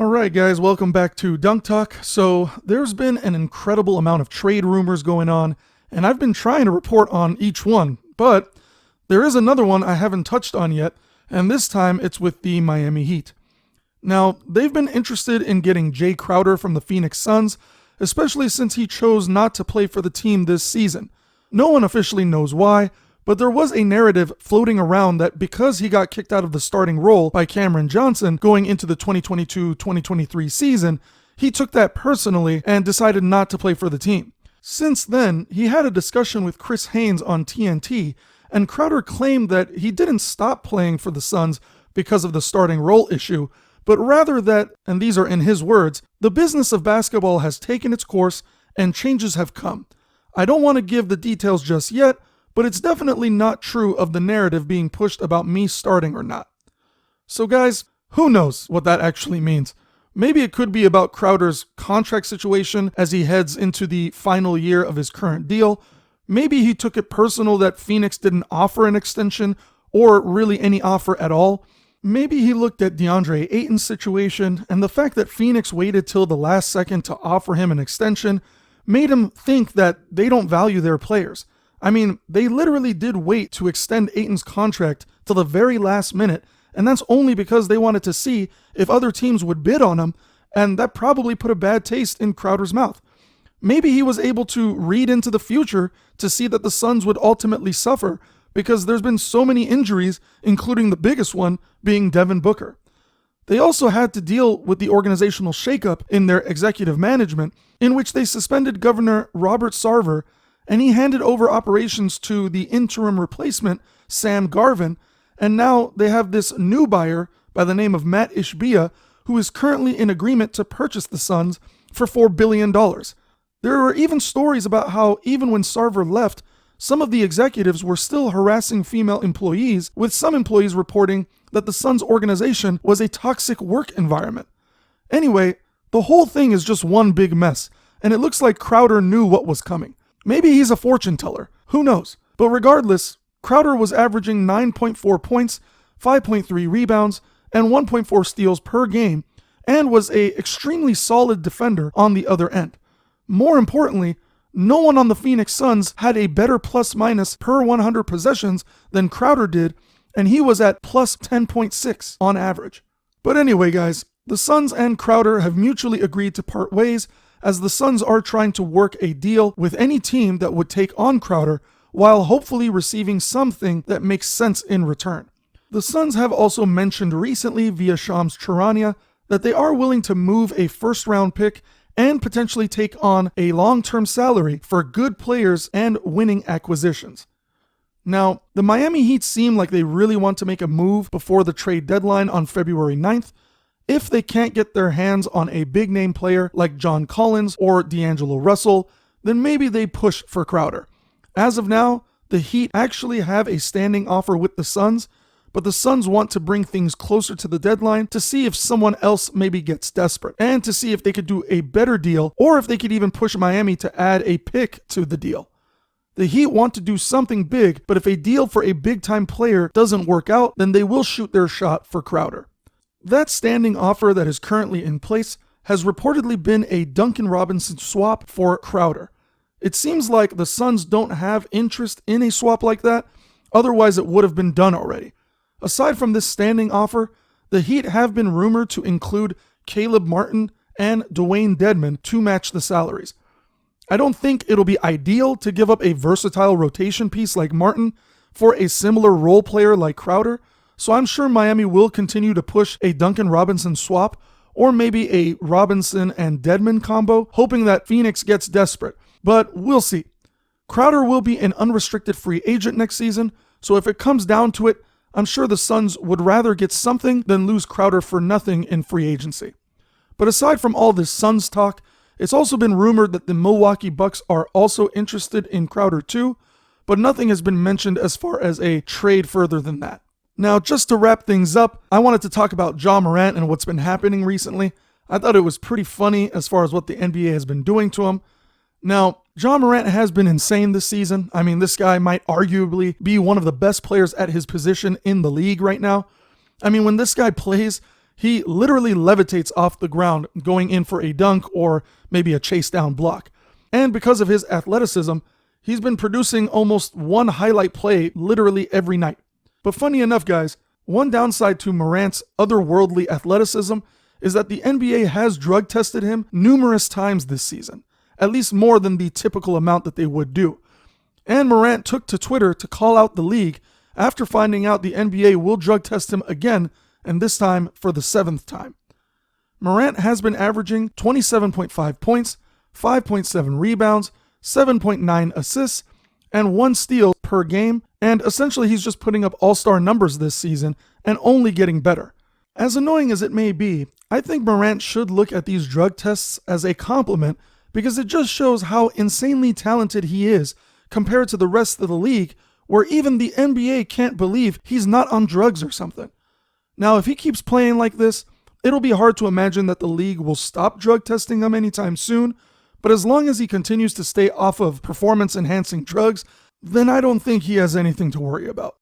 Alright guys, welcome back to Dunk Talk. So there's been an incredible amount of trade rumors going on, and I've been trying to report on each one, but there is another one I haven't touched on yet, and this time it's with the Miami Heat. Now, they've been interested in getting Jae Crowder from the Phoenix Suns, especially since he chose not to play for the team this season. No one officially knows why, but there was a narrative floating around that because he got kicked out of the starting role by Cameron Johnson going into the 2022-2023 season, he took that personally and decided not to play for the team. Since then, he had a discussion with Chris Haynes on TNT, and Crowder claimed that he didn't stop playing for the Suns because of the starting role issue, but rather that, and these are in his words, the business of basketball has taken its course and changes have come. I don't want to give the details just yet, but it's definitely not true of the narrative being pushed about me starting or not. So guys, who knows what that actually means? Maybe it could be about Crowder's contract situation as he heads into the final year of his current deal. Maybe he took it personal that Phoenix didn't offer an extension or really any offer at all. Maybe he looked at DeAndre Ayton's situation and the fact that Phoenix waited till the last second to offer him an extension made him think that they don't value their players. I mean, they literally did wait to extend Ayton's contract till the very last minute, and that's only because they wanted to see if other teams would bid on him, and that probably put a bad taste in Crowder's mouth. Maybe he was able to read into the future to see that the Suns would ultimately suffer because there's been so many injuries, including the biggest one being Devin Booker. They also had to deal with the organizational shakeup in their executive management, in which they suspended Governor Robert Sarver, and he handed over operations to the interim replacement, Sam Garvin, and now they have this new buyer by the name of Matt Ishbia, who is currently in agreement to purchase the Suns for $4 billion. There were even stories about how even when Sarver left, some of the executives were still harassing female employees, with some employees reporting that the Suns organization was a toxic work environment. Anyway, the whole thing is just one big mess, and it looks like Crowder knew what was coming. Maybe he's a fortune teller, who knows? But regardless, Crowder was averaging 9.4 points, 5.3 rebounds, and 1.4 steals per game, and was an extremely solid defender on the other end. More importantly, no one on the Phoenix Suns had a better plus-minus per 100 possessions than Crowder did, and he was at plus 10.6 on average. But anyway, guys, the Suns and Crowder have mutually agreed to part ways, as the Suns are trying to work a deal with any team that would take on Crowder while hopefully receiving something that makes sense in return. The Suns have also mentioned recently via Shams Charania that they are willing to move a first-round pick and potentially take on a long-term salary for good players and winning acquisitions. Now, the Miami Heat seem like they really want to make a move before the trade deadline on February 9th. If they can't get their hands on a big-name player like John Collins or D'Angelo Russell, then maybe they push for Crowder. As of now, the Heat actually have a standing offer with the Suns, but the Suns want to bring things closer to the deadline to see if someone else maybe gets desperate, and to see if they could do a better deal, or if they could even push Miami to add a pick to the deal. The Heat want to do something big, but if a deal for a big-time player doesn't work out, then they will shoot their shot for Crowder. That standing offer that is currently in place has reportedly been a Duncan Robinson swap for Crowder. It seems like the Suns don't have interest in a swap like that, otherwise it would have been done already. Aside from this standing offer, the Heat have been rumored to include Caleb Martin and Dwayne Dedmon to match the salaries. I don't think it'll be ideal to give up a versatile rotation piece like Martin for a similar role player like Crowder, so I'm sure Miami will continue to push a Duncan Robinson swap, or maybe a Robinson and Dedmon combo, hoping that Phoenix gets desperate. But we'll see. Crowder will be an unrestricted free agent next season, so if it comes down to it, I'm sure the Suns would rather get something than lose Crowder for nothing in free agency. But aside from all this Suns talk, it's also been rumored that the Milwaukee Bucks are also interested in Crowder too, but nothing has been mentioned as far as a trade further than that. Now, just to wrap things up, I wanted to talk about Ja Morant and what's been happening recently. I thought it was pretty funny as far as what the NBA has been doing to him. Now, Ja Morant has been insane this season. I mean, this guy might arguably be one of the best players at his position in the league right now. I mean, when this guy plays, he literally levitates off the ground going in for a dunk or maybe a chase down block. And because of his athleticism, he's been producing almost one highlight play literally every night. But funny enough, guys, one downside to Morant's otherworldly athleticism is that the NBA has drug tested him numerous times this season, at least more than the typical amount that they would do. And Morant took to Twitter to call out the league after finding out the NBA will drug test him again, and this time for the 7th time. Morant has been averaging 27.5 points, 5.7 rebounds, 7.9 assists, and 1 steal per game, and essentially he's just putting up all-star numbers this season and only getting better. As annoying as it may be, I think Morant should look at these drug tests as a compliment because it just shows how insanely talented he is compared to the rest of the league, where even the NBA can't believe he's not on drugs or something. Now, if he keeps playing like this, it'll be hard to imagine that the league will stop drug testing him anytime soon, but as long as he continues to stay off of performance-enhancing drugs, then I don't think he has anything to worry about.